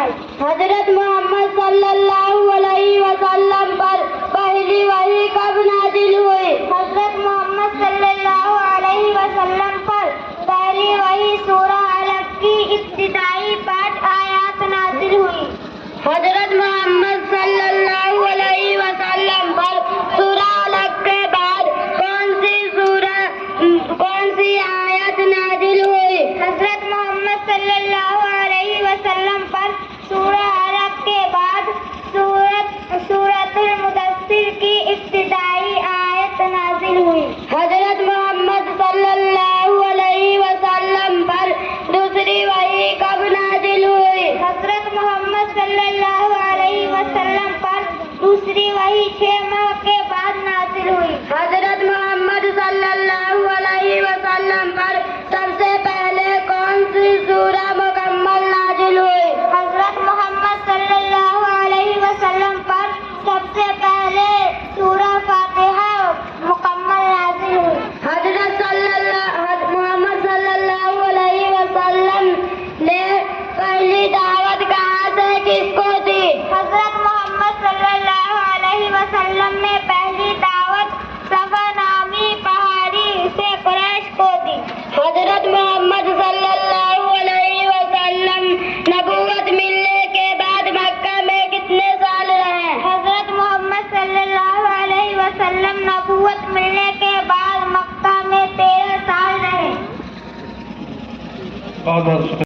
فرمائی۔ حضرت محمد صلی اللہ علیہ وسلم پر پہلی وحی کب نازل ہوئی؟ حضرت محمد صلی اللہ علیہ وسلم پر پہلی وحی سورہ علق کی ابتدائی 5 آیات نازل ہوئی۔ حضرت محمد صلی اللہ علیہ وسلم پر سورہ علق کے بعد کون سی آیت نازل ہوئی؟ حضرت محمد صلی اللہ علیہ وسلم پر سورہ علق کے بعد سورۃ المدثر کی ابتدائی آیت نازل ہوئی۔ حضرت محمد صلی اللہ علیہ وسلم پر دوسری وحی کب نازل ہوئی؟ حضرت محمد صلی اللہ علیہ وسلم پر دوسری وحی 6 ماہ کے بعد نازل ہوئی۔ حضرت محمد صلی اللہ علیہ وسلم پر سب سے پہلے کون سی سورہ مکمل نازل ہوئی؟ حضرت محمد صلی اللہ علیہ وسلم پر سب سے پہلے سورہ فاتحہ مکمل نازل ہوئی۔ حضرت محمد صلی اللہ علیہ وسلم نے پہلی دعوت کہاں سے کس کو دی؟ حضرت محمد صلی اللہ علیہ وسلم نے پہلی دعوت صفا نامی پہاڑی سے قریش کو دی۔ حضرت محمد صلی اللہ علیہ وسلم نبوت ملنے کے بعد مکہ میں کتنے سال رہے؟ حضرت محمد صلی اللہ علیہ وسلم نبوت ملنے کے بعد مکہ میں 13 سال رہے۔